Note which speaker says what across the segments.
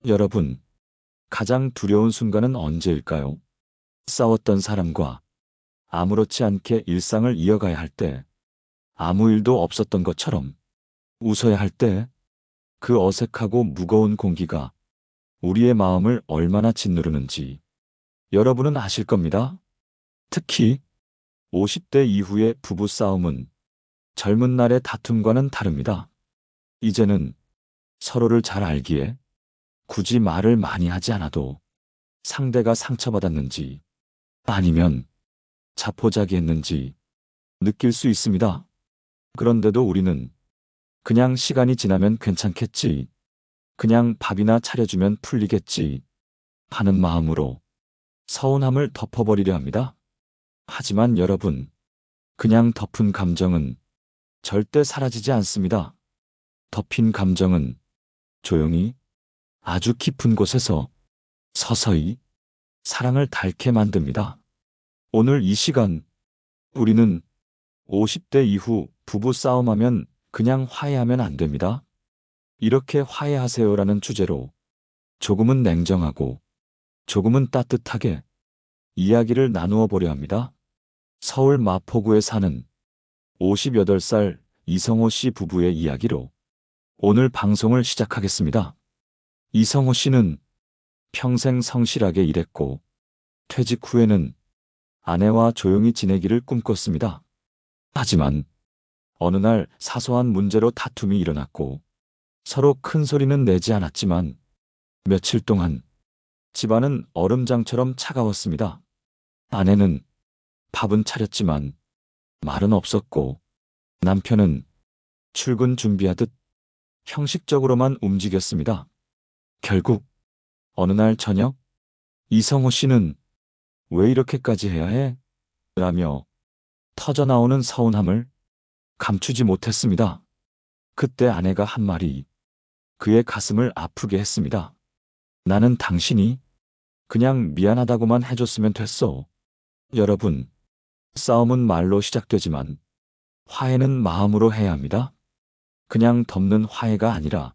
Speaker 1: 여러분, 가장 두려운 순간은 언제일까요? 싸웠던 사람과 아무렇지 않게 일상을 이어가야 할 때, 아무 일도 없었던 것처럼 웃어야 할 때, 그 어색하고 무거운 공기가 우리의 마음을 얼마나 짓누르는지 여러분은 아실 겁니다. 특히 50대 이후의 부부싸움은 젊은 날의 다툼과는 다릅니다. 이제는 서로를 잘 알기에 굳이 말을 많이 하지 않아도 상대가 상처받았는지 아니면 자포자기했는지 느낄 수 있습니다. 그런데도 우리는 그냥 시간이 지나면 괜찮겠지, 그냥 밥이나 차려주면 풀리겠지 하는 마음으로 서운함을 덮어버리려 합니다. 하지만 여러분, 그냥 덮은 감정은 절대 사라지지 않습니다. 덮인 감정은 조용히 아주 깊은 곳에서 서서히 사랑을 닳게 만듭니다. 오늘 이 시간 우리는 50대 이후 부부 싸움하면 그냥 화해하면 안 됩니다. 이렇게 화해하세요라는 주제로 조금은 냉정하고 조금은 따뜻하게 이야기를 나누어 보려 합니다. 서울 마포구에 사는 58살 이성호 씨 부부의 이야기로 오늘 방송을 시작하겠습니다. 이성호 씨는 평생 성실하게 일했고 퇴직 후에는 아내와 조용히 지내기를 꿈꿨습니다. 하지만 어느 날 사소한 문제로 다툼이 일어났고 서로 큰 소리는 내지 않았지만 며칠 동안 집안은 얼음장처럼 차가웠습니다. 아내는 밥은 차렸지만 말은 없었고 남편은 출근 준비하듯 형식적으로만 움직였습니다. 결국 어느 날 저녁 이성호 씨는 왜 이렇게까지 해야 해? 라며 터져나오는 서운함을 감추지 못했습니다. 그때 아내가 한 말이 그의 가슴을 아프게 했습니다. 나는 당신이 그냥 미안하다고만 해줬으면 됐어. 여러분, 싸움은 말로 시작되지만 화해는 마음으로 해야 합니다. 그냥 덮는 화해가 아니라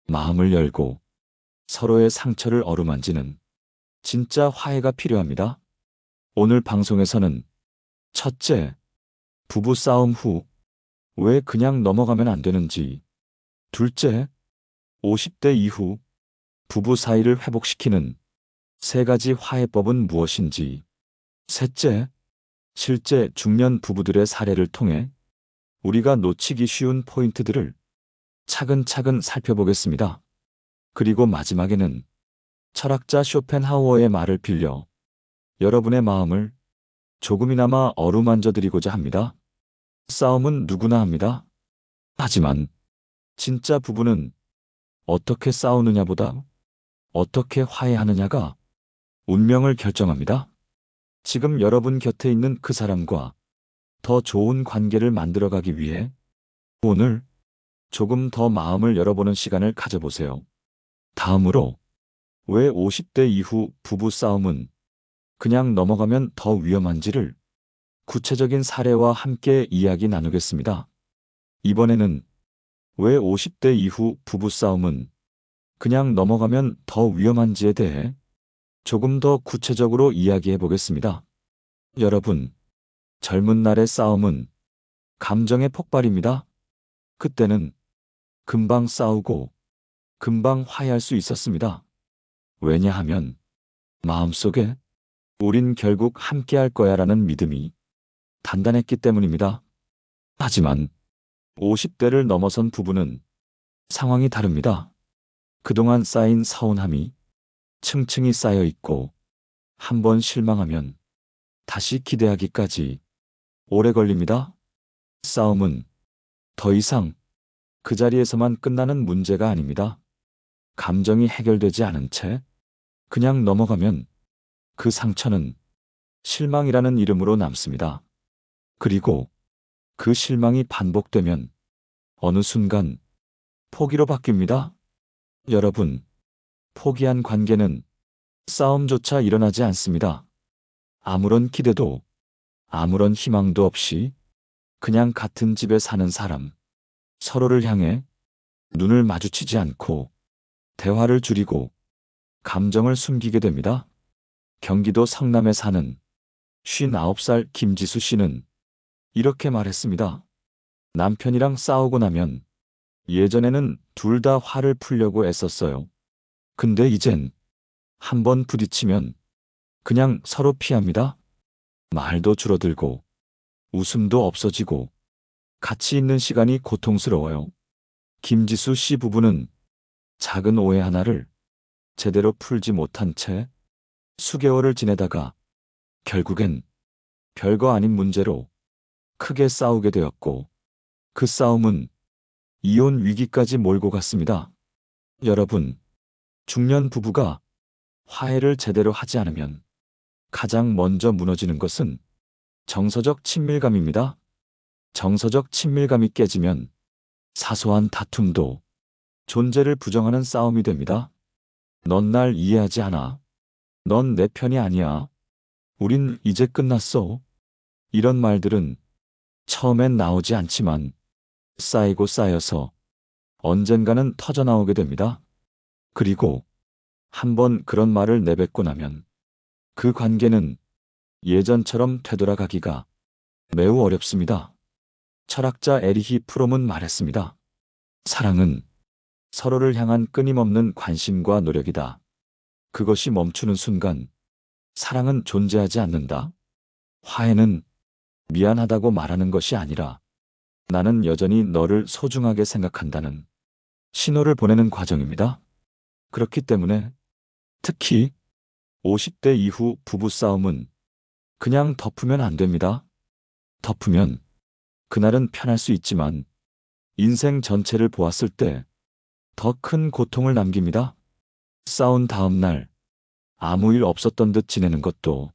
Speaker 1: 마음을 열고 서로의 상처를 어루만지는 진짜 화해가 필요합니다. 오늘 방송에서는 첫째, 부부 싸움 후 왜 그냥 넘어가면 안 되는지, 둘째, 50대 이후 부부 사이를 회복시키는 세 가지 화해법은 무엇인지, 셋째, 실제 중년 부부들의 사례를 통해 우리가 놓치기 쉬운 포인트들을 차근차근 살펴보겠습니다. 그리고 마지막에는 철학자 쇼펜하우어의 말을 빌려 여러분의 마음을 조금이나마 어루만져 드리고자 합니다. 싸움은 누구나 합니다. 하지만 진짜 부부는 어떻게 싸우느냐보다 어떻게 화해하느냐가 운명을 결정합니다. 지금 여러분 곁에 있는 그 사람과 더 좋은 관계를 만들어가기 위해 오늘 조금 더 마음을 열어보는 시간을 가져보세요. 다음으로 왜 50대 이후 부부 싸움은 그냥 넘어가면 더 위험한지를 구체적인 사례와 함께 이야기 나누겠습니다. 이번에는 왜 50대 이후 부부 싸움은 그냥 넘어가면 더 위험한지에 대해 조금 더 구체적으로 이야기해 보겠습니다. 여러분, 젊은 날의 싸움은 감정의 폭발입니다. 그때는 금방 싸우고 금방 화해할 수 있었습니다. 왜냐하면 마음속에 우린 결국 함께할 거야라는 믿음이 단단했기 때문입니다. 하지만 50대를 넘어선 부부는 상황이 다릅니다. 그동안 쌓인 서운함이 층층이 쌓여 있고 한 번 실망하면 다시 기대하기까지 오래 걸립니다. 싸움은 더 이상 그 자리에서만 끝나는 문제가 아닙니다. 감정이 해결되지 않은 채 그냥 넘어가면 그 상처는 실망이라는 이름으로 남습니다. 그리고 그 실망이 반복되면 어느 순간 포기로 바뀝니다. 여러분, 포기한 관계는 싸움조차 일어나지 않습니다. 아무런 기대도, 아무런 희망도 없이 그냥 같은 집에 사는 사람, 서로를 향해 눈을 마주치지 않고 대화를 줄이고 감정을 숨기게 됩니다. 경기도 성남에 사는 59살 김지수 씨는 이렇게 말했습니다. 남편이랑 싸우고 나면 예전에는 둘 다 화를 풀려고 애썼어요. 근데 이젠 한번 부딪히면 그냥 서로 피합니다. 말도 줄어들고 웃음도 없어지고 같이 있는 시간이 고통스러워요. 김지수 씨 부부는 작은 오해 하나를 제대로 풀지 못한 채 수개월을 지내다가 결국엔 별거 아닌 문제로 크게 싸우게 되었고 그 싸움은 이혼 위기까지 몰고 갔습니다. 여러분, 중년 부부가 화해를 제대로 하지 않으면 가장 먼저 무너지는 것은 정서적 친밀감입니다. 정서적 친밀감이 깨지면 사소한 다툼도 존재를 부정하는 싸움이 됩니다. 넌 날 이해하지 않아. 넌 내 편이 아니야. 우린 이제 끝났어. 이런 말들은 처음엔 나오지 않지만 쌓이고 쌓여서 언젠가는 터져나오게 됩니다. 그리고 한번 그런 말을 내뱉고 나면 그 관계는 예전처럼 되돌아가기가 매우 어렵습니다. 철학자 에리히 프롬은 말했습니다. 사랑은 서로를 향한 끊임없는 관심과 노력이다. 그것이 멈추는 순간 사랑은 존재하지 않는다. 화해는 미안하다고 말하는 것이 아니라 나는 여전히 너를 소중하게 생각한다는 신호를 보내는 과정입니다. 그렇기 때문에 특히 50대 이후 부부싸움은 그냥 덮으면 안 됩니다. 덮으면 그날은 편할 수 있지만 인생 전체를 보았을 때 더 큰 고통을 남깁니다. 싸운 다음 날 아무 일 없었던 듯 지내는 것도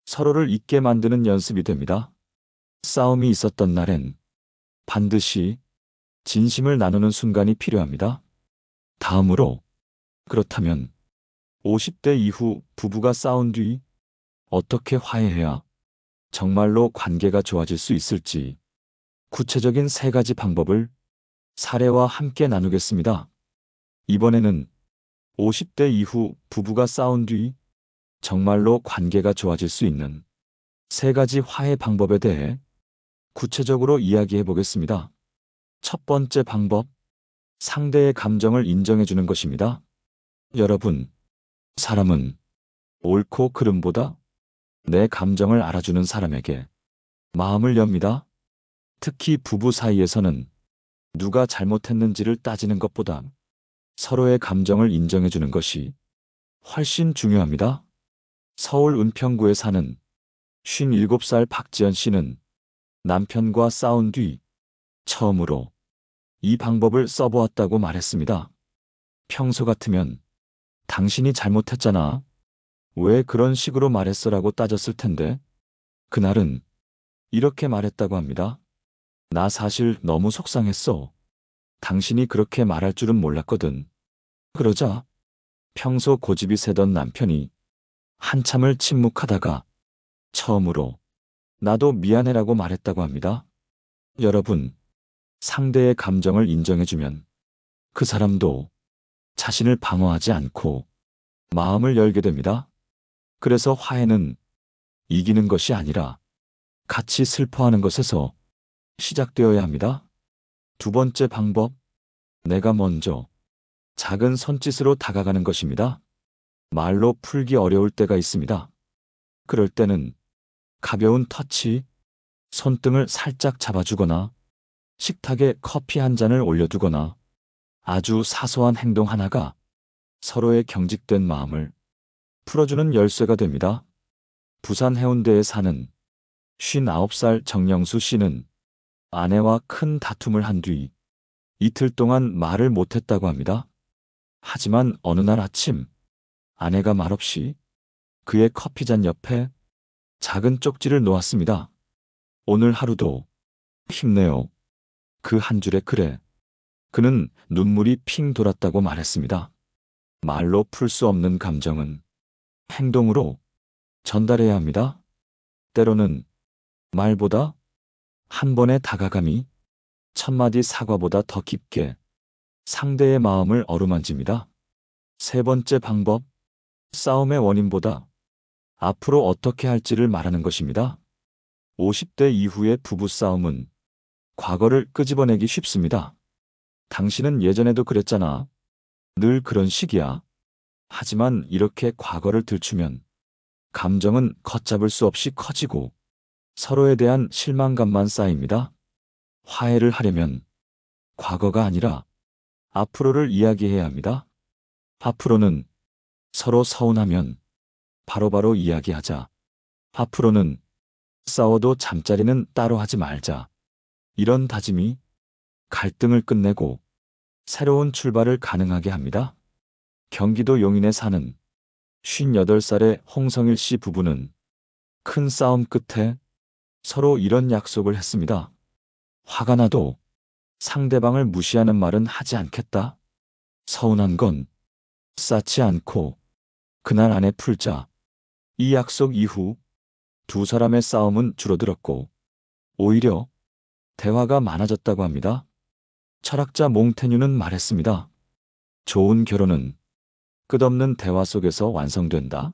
Speaker 1: 서로를 잊게 만드는 연습이 됩니다. 싸움이 있었던 날엔 반드시 진심을 나누는 순간이 필요합니다. 다음으로, 그렇다면 50대 이후 부부가 싸운 뒤 어떻게 화해해야 정말로 관계가 좋아질 수 있을지 구체적인 3가지 방법을 사례와 함께 나누겠습니다. 이번에는 50대 이후 부부가 싸운 뒤 정말로 관계가 좋아질 수 있는 3가지 화해 방법에 대해 구체적으로 이야기해 보겠습니다. 첫 번째 방법, 상대의 감정을 인정해 주는 것입니다. 여러분, 사람은 옳고 그름보다 내 감정을 알아주는 사람에게 마음을 엽니다. 특히 부부 사이에서는 누가 잘못했는지를 따지는 것보다 서로의 감정을 인정해 주는 것이 훨씬 중요합니다. 서울 은평구에 사는 57살 박지연 씨는 남편과 싸운 뒤 처음으로 이 방법을 써보았다고 말했습니다. 평소 같으면 당신이 잘못했잖아. 왜 그런 식으로 말했어라고 따졌을 텐데 그날은 이렇게 말했다고 합니다. 나 사실 너무 속상했어. 당신이 그렇게 말할 줄은 몰랐거든. 그러자 평소 고집이 세던 남편이 한참을 침묵하다가 처음으로 나도 미안해라고 말했다고 합니다. 여러분, 상대의 감정을 인정해주면 그 사람도 자신을 방어하지 않고 마음을 열게 됩니다. 그래서 화해는 이기는 것이 아니라 같이 슬퍼하는 것에서 시작되어야 합니다. 두 번째 방법, 내가 먼저 작은 손짓으로 다가가는 것입니다. 말로 풀기 어려울 때가 있습니다. 그럴 때는 가벼운 터치, 손등을 살짝 잡아주거나 식탁에 커피 한 잔을 올려두거나 아주 사소한 행동 하나가 서로의 경직된 마음을 풀어주는 열쇠가 됩니다. 부산 해운대에 사는 59살 정영수 씨는 아내와 큰 다툼을 한 뒤 이틀 동안 말을 못했다고 합니다. 하지만 어느 날 아침 아내가 말없이 그의 커피잔 옆에 작은 쪽지를 놓았습니다. 오늘 하루도 힘내요. 그 한 줄에 글에 그는 눈물이 핑 돌았다고 말했습니다. 말로 풀 수 없는 감정은 행동으로 전달해야 합니다. 때로는 말보다 한 번의 다가감이 1000마디 사과보다 더 깊게 상대의 마음을 어루만집니다. 세 번째 방법, 싸움의 원인보다 앞으로 어떻게 할지를 말하는 것입니다. 50대 이후의 부부싸움은 과거를 끄집어내기 쉽습니다. 당신은 예전에도 그랬잖아. 늘 그런 식이야. 하지만 이렇게 과거를 들추면 감정은 걷잡을 수 없이 커지고 서로에 대한 실망감만 쌓입니다. 화해를 하려면 과거가 아니라 앞으로를 이야기해야 합니다. 앞으로는 서로 서운하면 바로바로 이야기하자. 앞으로는 싸워도 잠자리는 따로 하지 말자. 이런 다짐이 갈등을 끝내고 새로운 출발을 가능하게 합니다. 경기도 용인에 사는 58살의 홍성일 씨 부부는 큰 싸움 끝에 서로 이런 약속을 했습니다. 화가 나도 상대방을 무시하는 말은 하지 않겠다. 서운한 건 쌓지 않고 그날 안에 풀자. 이 약속 이후 두 사람의 싸움은 줄어들었고 오히려 대화가 많아졌다고 합니다. 철학자 몽테뉴는 말했습니다. 좋은 결혼은 끝없는 대화 속에서 완성된다.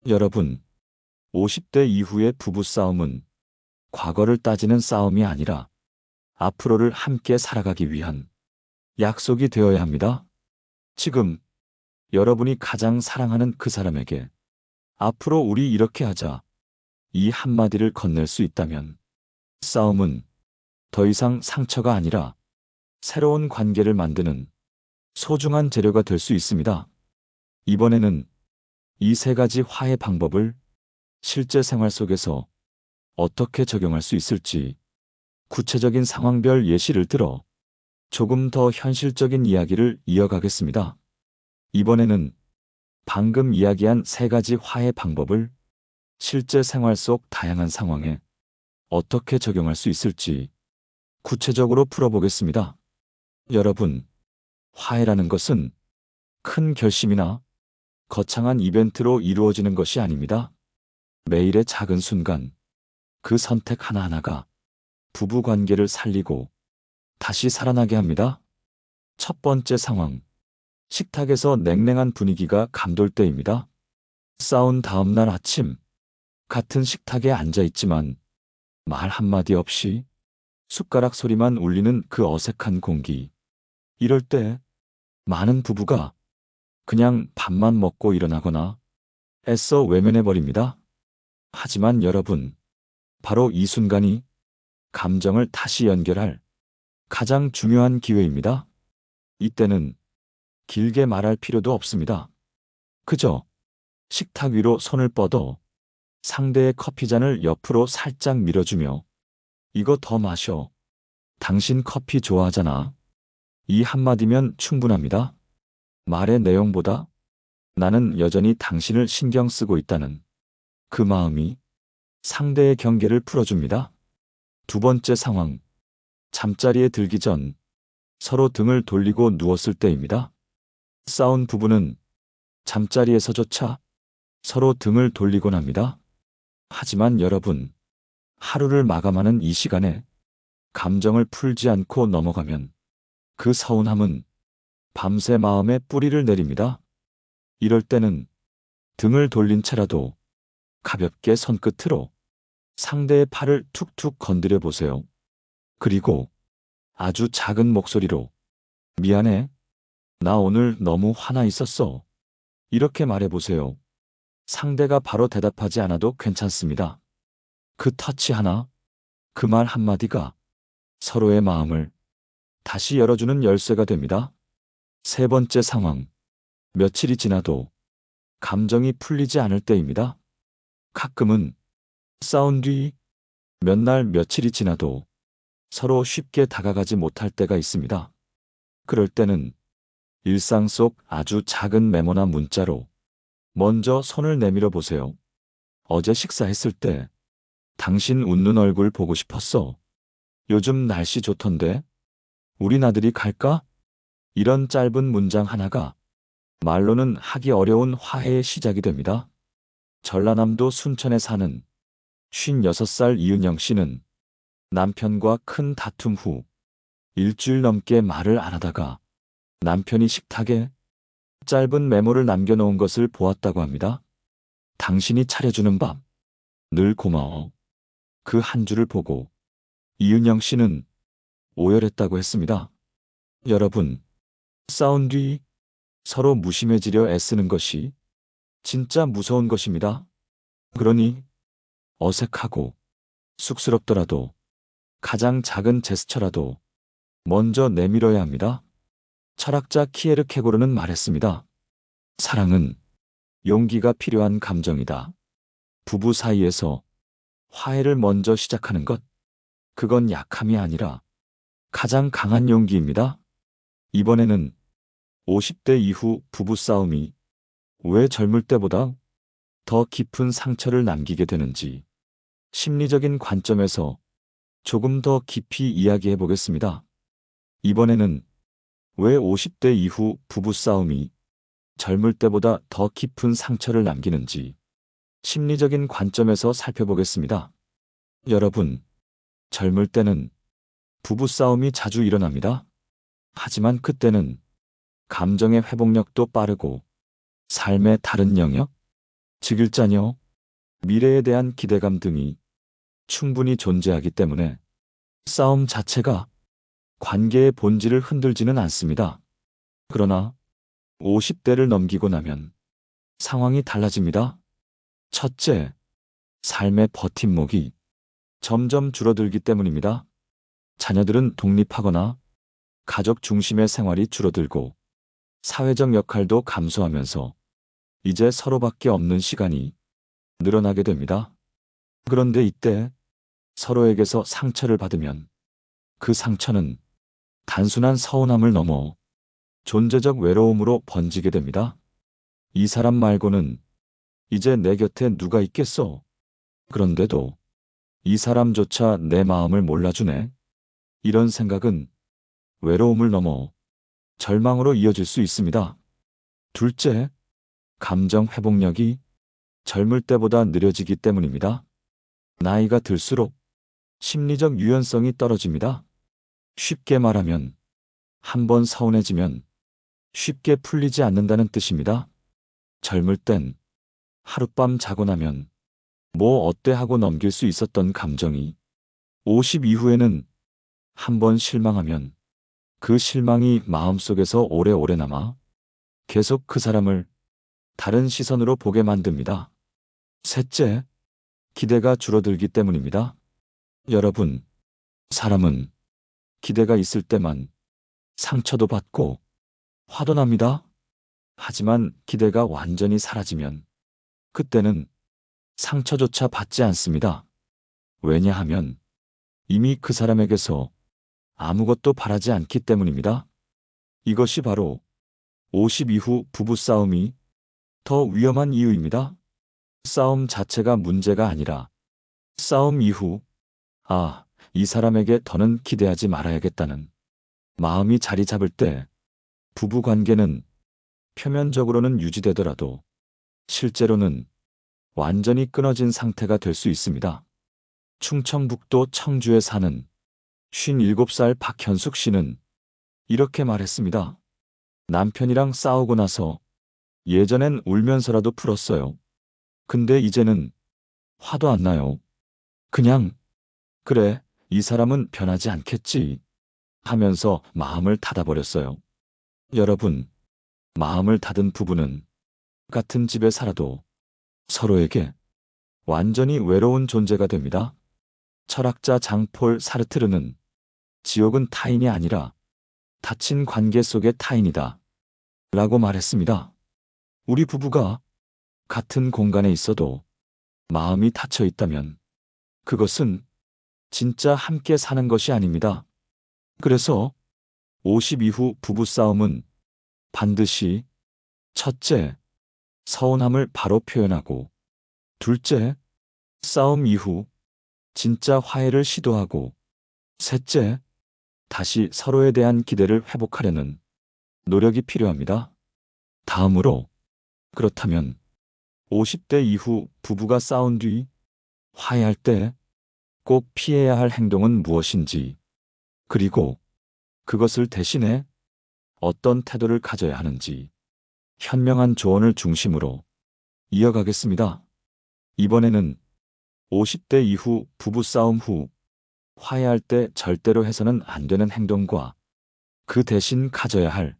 Speaker 1: 여러분, 50대 이후의 부부싸움은 과거를 따지는 싸움이 아니라 앞으로를 함께 살아가기 위한 약속이 되어야 합니다. 지금 여러분이 가장 사랑하는 그 사람에게 앞으로 우리 이렇게 하자. 이 한마디를 건넬 수 있다면 싸움은 더 이상 상처가 아니라 새로운 관계를 만드는 소중한 재료가 될 수 있습니다. 이번에는 이 세 가지 화해 방법을 실제 생활 속에서 어떻게 적용할 수 있을지 구체적인 상황별 예시를 들어 조금 더 현실적인 이야기를 이어가겠습니다. 이번에는 방금 이야기한 세 가지 화해 방법을 실제 생활 속 다양한 상황에 어떻게 적용할 수 있을지 구체적으로 풀어보겠습니다. 여러분, 화해라는 것은 큰 결심이나 거창한 이벤트로 이루어지는 것이 아닙니다. 매일의 작은 순간, 그 선택 하나하나가 부부 관계를 살리고 다시 살아나게 합니다. 첫 번째 상황, 식탁에서 냉랭한 분위기가 감돌 때입니다. 싸운 다음 날 아침, 같은 식탁에 앉아 있지만 말 한마디 없이 숟가락 소리만 울리는 그 어색한 공기. 이럴 때 많은 부부가 그냥 밥만 먹고 일어나거나 애써 외면해버립니다. 하지만 여러분, 바로 이 순간이 감정을 다시 연결할 가장 중요한 기회입니다. 이때는 길게 말할 필요도 없습니다. 그저 식탁 위로 손을 뻗어 상대의 커피잔을 옆으로 살짝 밀어주며 이거 더 마셔. 당신 커피 좋아하잖아. 이 한마디면 충분합니다. 말의 내용보다 나는 여전히 당신을 신경 쓰고 있다는 그 마음이 상대의 경계를 풀어줍니다. 두 번째 상황, 잠자리에 들기 전 서로 등을 돌리고 누웠을 때입니다. 싸운 부부는 잠자리에서조차 서로 등을 돌리곤 합니다. 하지만 여러분, 하루를 마감하는 이 시간에 감정을 풀지 않고 넘어가면 그 서운함은 밤새 마음에 뿌리를 내립니다. 이럴 때는 등을 돌린 채라도 가볍게 손끝으로 상대의 팔을 툭툭 건드려 보세요. 그리고 아주 작은 목소리로 미안해. 나 오늘 너무 화나 있었어. 이렇게 말해보세요. 상대가 바로 대답하지 않아도 괜찮습니다. 그 터치 하나, 그 말 한마디가 서로의 마음을 다시 열어주는 열쇠가 됩니다. 세 번째 상황, 며칠이 지나도 감정이 풀리지 않을 때입니다. 가끔은 싸운 뒤 몇 날 며칠이 지나도 서로 쉽게 다가가지 못할 때가 있습니다. 그럴 때는 일상 속 아주 작은 메모나 문자로 먼저 손을 내밀어 보세요. 어제 식사했을 때 당신 웃는 얼굴 보고 싶었어. 요즘 날씨 좋던데 우리 나들이 갈까? 이런 짧은 문장 하나가 말로는 하기 어려운 화해의 시작이 됩니다. 전라남도 순천에 사는 56살 이은영 씨는 남편과 큰 다툼 후 일주일 넘게 말을 안 하다가 남편이 식탁에 짧은 메모를 남겨놓은 것을 보았다고 합니다. 당신이 차려주는 밥, 늘 고마워. 그 한 줄을 보고 이은영 씨는 오열했다고 했습니다. 여러분, 싸운 뒤 서로 무심해지려 애쓰는 것이 진짜 무서운 것입니다. 그러니 어색하고 쑥스럽더라도 가장 작은 제스처라도 먼저 내밀어야 합니다. 철학자 키에르케고르는 말했습니다. 사랑은 용기가 필요한 감정이다. 부부 사이에서 화해를 먼저 시작하는 것, 그건 약함이 아니라 가장 강한 용기입니다. 이번에는 50대 이후 부부싸움이 왜 젊을 때보다 더 깊은 상처를 남기게 되는지 심리적인 관점에서 조금 더 깊이 이야기해 보겠습니다. 이번에는 왜 50대 이후 부부싸움이 젊을 때보다 더 깊은 상처를 남기는지 심리적인 관점에서 살펴보겠습니다. 여러분, 젊을 때는 부부싸움이 자주 일어납니다. 하지만 그때는 감정의 회복력도 빠르고 삶의 다른 영역, 즉 일자녀, 미래에 대한 기대감 등이 충분히 존재하기 때문에 싸움 자체가 관계의 본질을 흔들지는 않습니다. 그러나 50대를 넘기고 나면 상황이 달라집니다. 첫째, 삶의 버팀목이 점점 줄어들기 때문입니다. 자녀들은 독립하거나 가족 중심의 생활이 줄어들고 사회적 역할도 감소하면서 이제 서로밖에 없는 시간이 늘어나게 됩니다. 그런데 이때 서로에게서 상처를 받으면 그 상처는 단순한 서운함을 넘어 존재적 외로움으로 번지게 됩니다. 이 사람 말고는 이제 내 곁에 누가 있겠어? 그런데도 이 사람조차 내 마음을 몰라주네. 이런 생각은 외로움을 넘어 절망으로 이어질 수 있습니다. 둘째, 감정 회복력이 젊을 때보다 느려지기 때문입니다. 나이가 들수록 심리적 유연성이 떨어집니다. 쉽게 말하면 한 번 서운해지면 쉽게 풀리지 않는다는 뜻입니다. 젊을 땐 하룻밤 자고 나면 뭐 어때 하고 넘길 수 있었던 감정이 50 이후에는 한 번 실망하면 그 실망이 마음속에서 오래오래 남아 계속 그 사람을 다른 시선으로 보게 만듭니다. 셋째, 기대가 줄어들기 때문입니다. 여러분, 사람은 기대가 있을 때만 상처도 받고 화도 납니다. 하지만 기대가 완전히 사라지면 그때는 상처조차 받지 않습니다. 왜냐하면 이미 그 사람에게서 아무것도 바라지 않기 때문입니다. 이것이 바로 50 이후 부부싸움이 더 위험한 이유입니다. 싸움 자체가 문제가 아니라 싸움 이후, 이 사람에게 더는 기대하지 말아야겠다는 마음이 자리 잡을 때 부부 관계는 표면적으로는 유지되더라도 실제로는 완전히 끊어진 상태가 될 수 있습니다. 충청북도 청주에 사는 57살 박현숙 씨는 이렇게 말했습니다. 남편이랑 싸우고 나서 예전엔 울면서라도 풀었어요. 근데 이제는 화도 안 나요. 그냥, 그래, 이 사람은 변하지 않겠지 하면서 마음을 닫아버렸어요. 여러분, 마음을 닫은 부부는 같은 집에 살아도 서로에게 완전히 외로운 존재가 됩니다. 철학자 장폴 사르트르는 지옥은 타인이 아니라 닫힌 관계 속의 타인이다 라고 말했습니다. 우리 부부가 같은 공간에 있어도 마음이 닫혀 있다면 그것은 진짜 함께 사는 것이 아닙니다. 그래서 50 이후 부부싸움은 반드시 첫째, 서운함을 바로 표현하고 둘째, 싸움 이후 진짜 화해를 시도하고 셋째, 다시 서로에 대한 기대를 회복하려는 노력이 필요합니다. 다음으로, 그렇다면 50대 이후 부부가 싸운 뒤 화해할 때 꼭 피해야 할 행동은 무엇인지, 그리고 그것을 대신해 어떤 태도를 가져야 하는지 현명한 조언을 중심으로 이어가겠습니다. 이번에는 50대 이후 부부싸움 후 화해할 때 절대로 해서는 안 되는 행동과 그 대신 가져야 할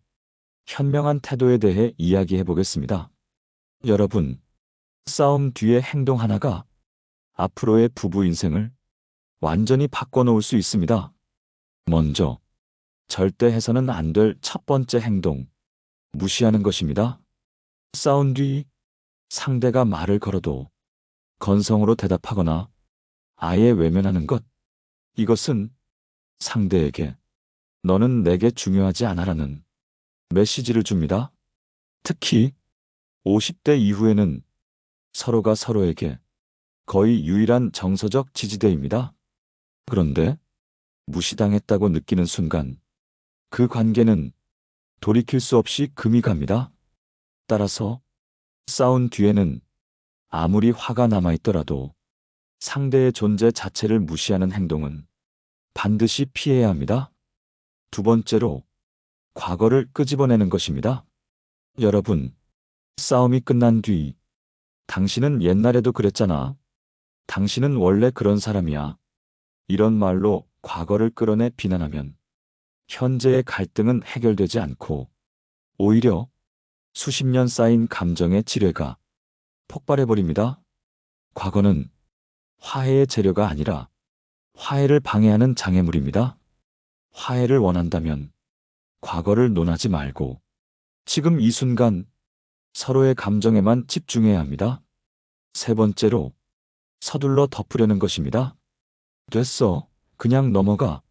Speaker 1: 현명한 태도에 대해 이야기해 보겠습니다. 여러분, 싸움 뒤의 행동 하나가 앞으로의 부부 인생을 완전히 바꿔놓을 수 있습니다. 먼저, 절대 해서는 안 될 첫 번째 행동, 무시하는 것입니다. 싸운 뒤 상대가 말을 걸어도 건성으로 대답하거나 아예 외면하는 것, 이것은 상대에게 너는 내게 중요하지 않아라는 메시지를 줍니다. 특히 50대 이후에는 서로가 서로에게 거의 유일한 정서적 지지대입니다. 그런데 무시당했다고 느끼는 순간 그 관계는 돌이킬 수 없이 금이 갑니다. 따라서 싸운 뒤에는 아무리 화가 남아있더라도 상대의 존재 자체를 무시하는 행동은 반드시 피해야 합니다. 두 번째로 과거를 끄집어내는 것입니다. 여러분, 싸움이 끝난 뒤 당신은 옛날에도 그랬잖아. 당신은 원래 그런 사람이야. 이런 말로 과거를 끌어내 비난하면 현재의 갈등은 해결되지 않고 오히려 수십 년 쌓인 감정의 지뢰가 폭발해버립니다. 과거는 화해의 재료가 아니라 화해를 방해하는 장애물입니다. 화해를 원한다면 과거를 논하지 말고 지금 이 순간 서로의 감정에만 집중해야 합니다. 세 번째로 서둘러 덮으려는 것입니다. 됐어. 그냥 넘어가.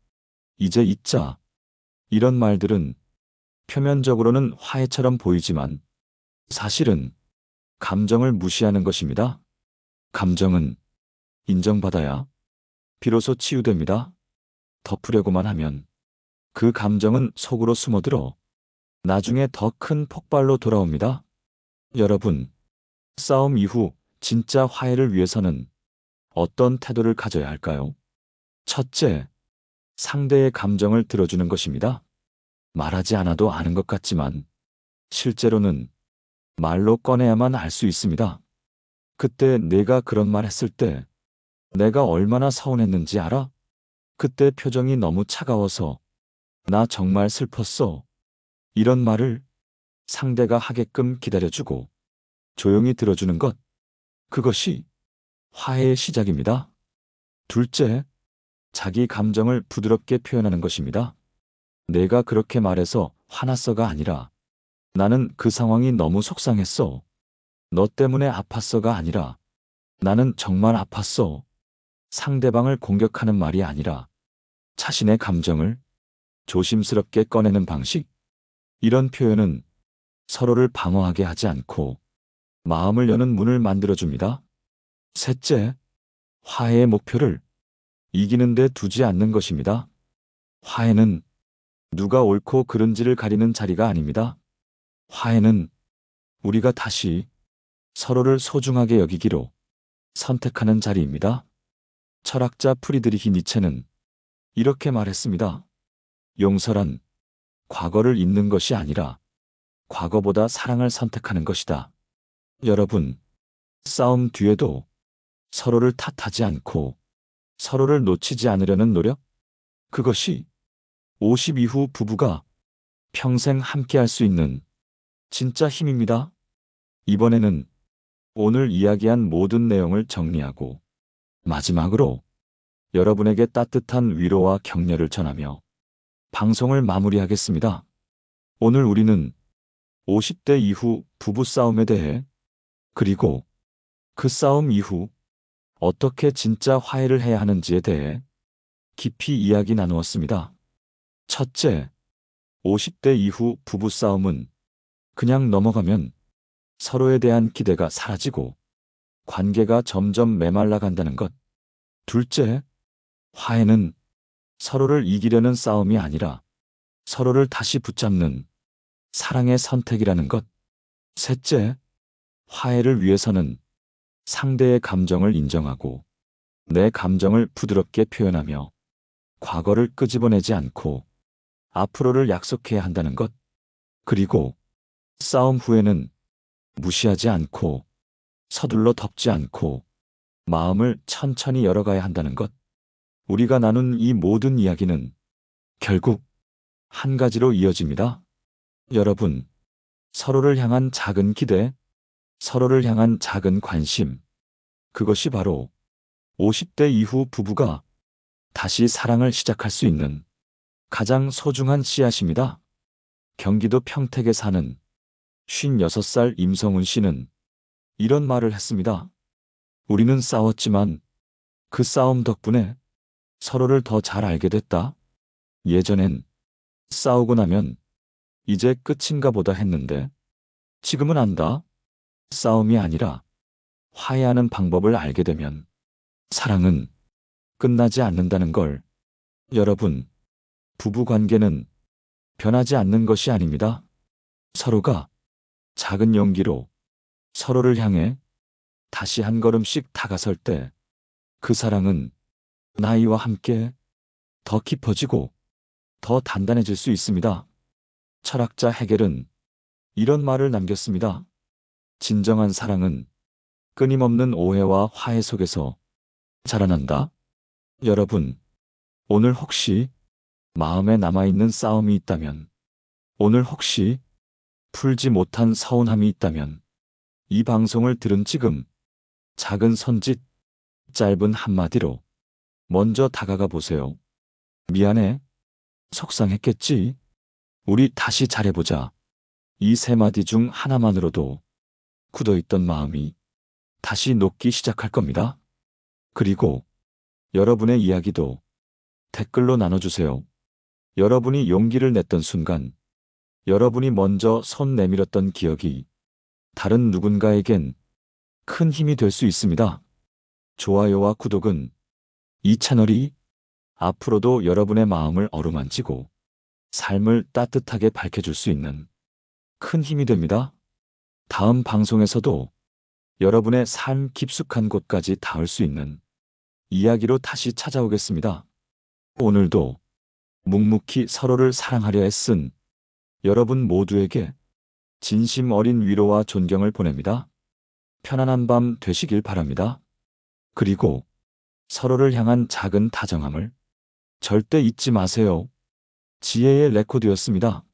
Speaker 1: 이제 잊자. 이런 말들은 표면적으로는 화해처럼 보이지만 사실은 감정을 무시하는 것입니다. 감정은 인정받아야 비로소 치유됩니다. 덮으려고만 하면 그 감정은 속으로 숨어들어 나중에 더 큰 폭발로 돌아옵니다. 여러분, 싸움 이후 진짜 화해를 위해서는 어떤 태도를 가져야 할까요? 첫째, 상대의 감정을 들어주는 것입니다. 말하지 않아도 아는 것 같지만 실제로는 말로 꺼내야만 알 수 있습니다. 그때 내가 그런 말 했을 때 내가 얼마나 서운했는지 알아? 그때 표정이 너무 차가워서 나 정말 슬펐어. 이런 말을 상대가 하게끔 기다려주고 조용히 들어주는 것, 그것이 화해의 시작입니다. 둘째, 자기 감정을 부드럽게 표현하는 것입니다. 내가 그렇게 말해서 화났어가 아니라 나는 그 상황이 너무 속상했어. 너 때문에 아팠어가 아니라 나는 정말 아팠어. 상대방을 공격하는 말이 아니라 자신의 감정을 조심스럽게 꺼내는 방식. 이런 표현은 서로를 방어하게 하지 않고 마음을 여는 문을 만들어줍니다. 셋째, 화해의 목표를 이기는 데 두지 않는 것입니다. 화해는 누가 옳고 그른지를 가리는 자리가 아닙니다. 화해는 우리가 다시 서로를 소중하게 여기기로 선택하는 자리입니다. 철학자 프리드리히 니체는 이렇게 말했습니다. 용서란 과거를 잊는 것이 아니라 과거보다 사랑을 선택하는 것이다. 여러분, 싸움 뒤에도 서로를 탓하지 않고 서로를 놓치지 않으려는 노력? 그것이 50 이후 부부가 평생 함께할 수 있는 진짜 힘입니다. 이번에는 오늘 이야기한 모든 내용을 정리하고 마지막으로 여러분에게 따뜻한 위로와 격려를 전하며 방송을 마무리하겠습니다. 오늘 우리는 50대 이후 부부싸움에 대해 그리고 그 싸움 이후 어떻게 진짜 화해를 해야 하는지에 대해 깊이 이야기 나누었습니다. 첫째, 50대 이후 부부싸움은 그냥 넘어가면 서로에 대한 기대가 사라지고 관계가 점점 메말라 간다는 것. 둘째, 화해는 서로를 이기려는 싸움이 아니라 서로를 다시 붙잡는 사랑의 선택이라는 것. 셋째, 화해를 위해서는 상대의 감정을 인정하고 내 감정을 부드럽게 표현하며 과거를 끄집어내지 않고 앞으로를 약속해야 한다는 것. 그리고 싸움 후에는 무시하지 않고 서둘러 덮지 않고 마음을 천천히 열어가야 한다는 것. 우리가 나눈 이 모든 이야기는 결국 한 가지로 이어집니다. 여러분, 서로를 향한 작은 기대, 서로를 향한 작은 관심, 그것이 바로 50대 이후 부부가 다시 사랑을 시작할 수 있는 가장 소중한 씨앗입니다. 경기도 평택에 사는 56살 임성훈 씨는 이런 말을 했습니다. 우리는 싸웠지만 그 싸움 덕분에 서로를 더 잘 알게 됐다. 예전엔 싸우고 나면 이제 끝인가 보다 했는데 지금은 안다. 싸움이 아니라 화해하는 방법을 알게 되면 사랑은 끝나지 않는다는 걸. 여러분, 부부 관계는 변하지 않는 것이 아닙니다. 서로가 작은 용기로 서로를 향해 다시 한 걸음씩 다가설 때 그 사랑은 나이와 함께 더 깊어지고 더 단단해질 수 있습니다. 철학자 헤겔은 이런 말을 남겼습니다. 진정한 사랑은 끊임없는 오해와 화해 속에서 자라난다. 여러분, 오늘 혹시 마음에 남아있는 싸움이 있다면, 오늘 혹시 풀지 못한 서운함이 있다면, 이 방송을 들은 지금 작은 손짓, 짧은 한마디로 먼저 다가가 보세요. 미안해. 속상했겠지. 우리 다시 잘해보자. 이 세 마디 중 하나만으로도 굳어있던 마음이 다시 녹기 시작할 겁니다. 그리고 여러분의 이야기도 댓글로 나눠주세요. 여러분이 용기를 냈던 순간, 여러분이 먼저 손 내밀었던 기억이 다른 누군가에겐 큰 힘이 될 수 있습니다. 좋아요와 구독은 이 채널이 앞으로도 여러분의 마음을 어루만지고 삶을 따뜻하게 밝혀줄 수 있는 큰 힘이 됩니다. 다음 방송에서도 여러분의 삶 깊숙한 곳까지 닿을 수 있는 이야기로 다시 찾아오겠습니다. 오늘도 묵묵히 서로를 사랑하려 애쓴 여러분 모두에게 진심 어린 위로와 존경을 보냅니다. 편안한 밤 되시길 바랍니다. 그리고 서로를 향한 작은 다정함을 절대 잊지 마세요. 지혜의 레코드였습니다.